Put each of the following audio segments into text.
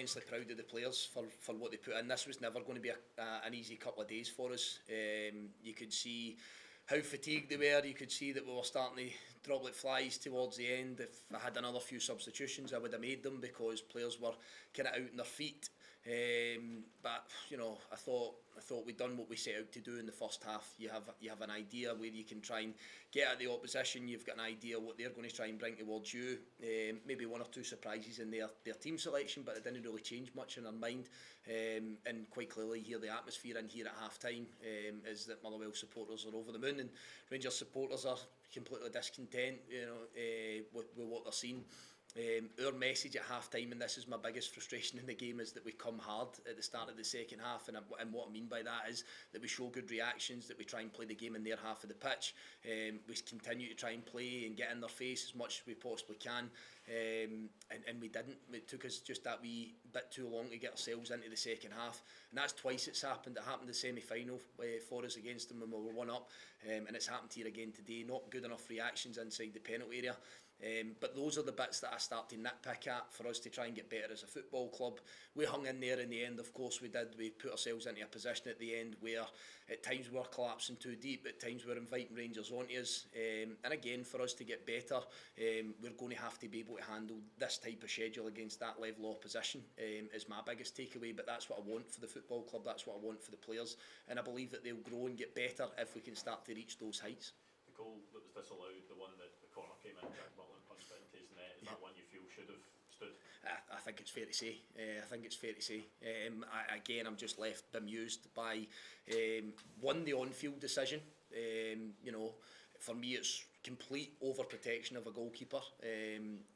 immensely proud of the players for what they put in. This was never going to be an easy couple of days for us. You could see how fatigued they were. You could see that we were starting to drop like flies towards the end. If I had another few substitutions, I would have made them because players were kind of out on their feet. But you know, I thought we'd done what we set out to do in the first half. You have an idea where you can try and get at the opposition. You've got an idea what they're going to try and bring towards you. Maybe one or two surprises in their team selection, but it didn't really change much in our mind. And quite clearly here the atmosphere in here at half time is that Motherwell supporters are over the moon and Rangers supporters are completely discontent, you know, with what they're seeing. Our message at half time, and this is my biggest frustration in the game, is that we come hard at the start of the second half, and what I mean by that is that we show good reactions, that we try and play the game in their half of the pitch. We continue to try and play and get in their face as much as we possibly can, and we didn't. It took us just that wee bit too long to get ourselves into the second half, and that's twice it's happened. It happened in the semi-final for us against them when we were 1-up, and it's happened here again today. Not good enough reactions inside the penalty area. But those are the bits that I start to nitpick at for us to try and get better as a football club. We hung in there in the end, of course we did. We put ourselves into a position at the end where at times we were collapsing too deep, at times we were inviting Rangers onto us. And again, for us to get better, we're going to have to be able to handle this type of schedule against that level of opposition, is my biggest takeaway. But that's what I want for the football club, that's what I want for the players. And I believe that they'll grow and get better if we can start to reach those heights. The goal that was disallowed, the one that the corner came in, Jack Butland punched it into his net, is that one you feel should have stood? I think it's fair to say. Again, I'm just left bemused by one, the on-field decision. You know, for me it's complete overprotection of a goalkeeper.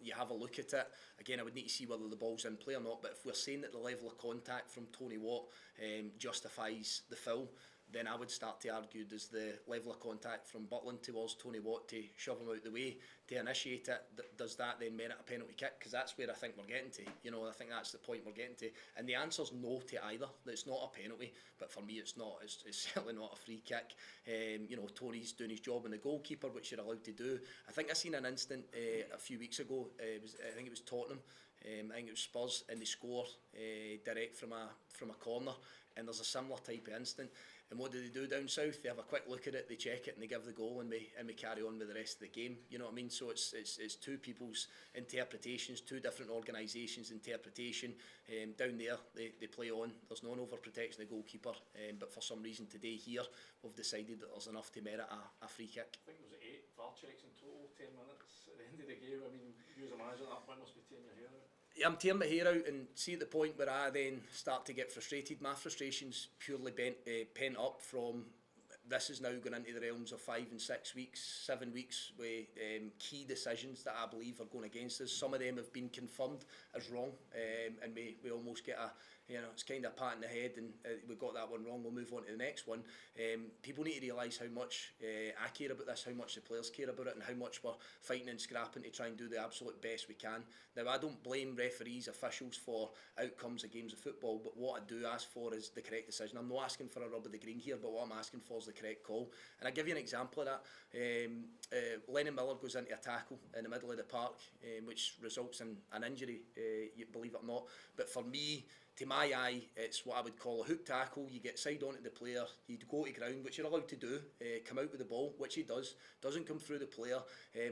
You have a look at it. Again, I would need to see whether the ball's in play or not, but if we're saying that the level of contact from Tony Watt justifies the foul, then I would start to argue, does the level of contact from Butland towards Tony Watt to shove him out the way to initiate it, does that then merit a penalty kick? Because that's where I think we're getting to. You know, I think that's the point we're getting to. And the answer's no to either. It's not a penalty, but for me it's not. It's certainly not a free kick. You know, Tony's doing his job in the goalkeeper, which you're allowed to do. I think I seen an instant a few weeks ago. I think it was Tottenham. I think it was Spurs, and they score direct from a corner, and there's a similar type of instant. And what do they do down south? They have a quick look at it, they check it, and they give the goal, and we carry on with the rest of the game. You know what I mean? So it's two people's interpretations, two different organisations' interpretation. Down there, they play on. There's no overprotection of the goalkeeper, but for some reason today here, we've decided that there's enough to merit a free kick. I think there was 8 VAR checks in total, 10 minutes at the end of the game. I mean, you as a manager, that point must be tearing your hair out. I'm tearing my hair out, and see at the point where I then start to get frustrated. My frustration's purely pent up from this is now going into the realms of 5 and 6 weeks, 7 weeks with key decisions that I believe are going against us. Some of them have been confirmed as wrong, and we almost get a, you know, it's kind of a pat in the head, and we got that one wrong, we'll move on to the next one. People need to realise how much I care about this, how much the players care about it, and how much we're fighting and scrapping to try and do the absolute best we can. Now, I don't blame referees, officials for outcomes of games of football, but what I do ask for is the correct decision. I'm not asking for a rub of the green here, but what I'm asking for is the correct call. And I'll give you an example of that. Lennon Miller goes into a tackle in the middle of the park, which results in an injury, you believe it or not. But for me, to my eye, it's what I would call a hook tackle. You get side on to the player, you go to ground, which you're allowed to do, come out with the ball, which he does, doesn't come through the player.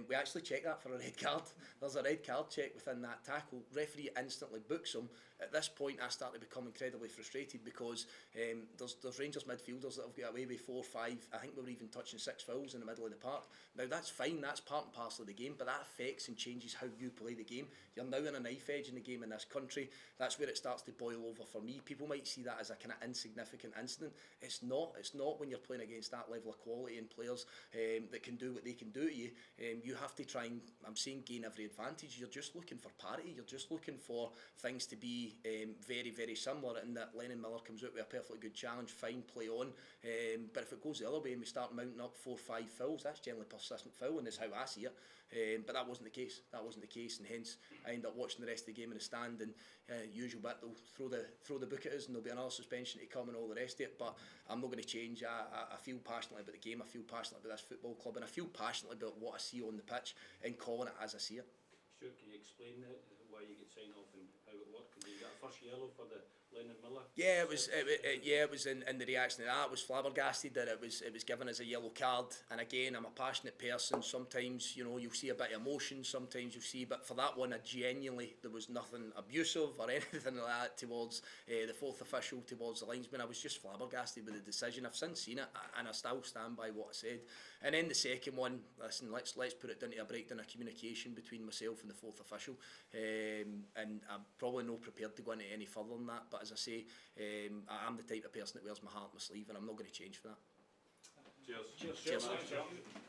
We actually check that for a red card. There's a red card check within that tackle. Referee instantly books him. At this point, I start to become incredibly frustrated because there's Rangers midfielders that have got away with 4, 5, I think we were even touching 6 fouls in the middle of the park. Now that's fine, that's part and parcel of the game, but that affects and changes how you play the game. You're now in a knife edge in the game in this country. That's where it starts to boil over for me. People might see that as a kind of insignificant incident. It's not when you're playing against that level of quality and players that can do what they can do to you. You have to try and, I'm saying, gain every advantage. You're just looking for parity, you're just looking for things to be very, very similar, and that Lennon Miller comes out with a perfectly good challenge, fine, play on. But if it goes the other way and we start mounting up 4, 5 fouls, that's generally persistent fouling, is how I see it. But that wasn't the case. And hence I end up watching the rest of the game in the stand, and usual bit, they'll throw the book at us and there'll be another suspension to come and all the rest of it. But I'm not going to change. I feel passionately about the game, I feel passionately about this football club, and I feel passionately about what I see on the pitch and calling it as I see it. Stuart, can you explain why you get signed off and how it works? Can you get a first yellow for the Lennon Miller. Yeah, it was in the reaction to that. I was flabbergasted that it was given as a yellow card. And again, I'm a passionate person. Sometimes, you know, you'll see a bit of emotion. Sometimes you'll see, but for that one, there was nothing abusive or anything like that towards the fourth official, towards the linesman. I was just flabbergasted with the decision. I've since seen it, and I still stand by what I said. And then the second one, listen, let's put it down to a breakdown of communication between myself and the fourth official. And I'm probably not prepared to go into any further than that. But as I say, I'm the type of person that wears my heart on my sleeve, and I'm not going to change for that. Cheers. Cheers. Cheers. Cheers.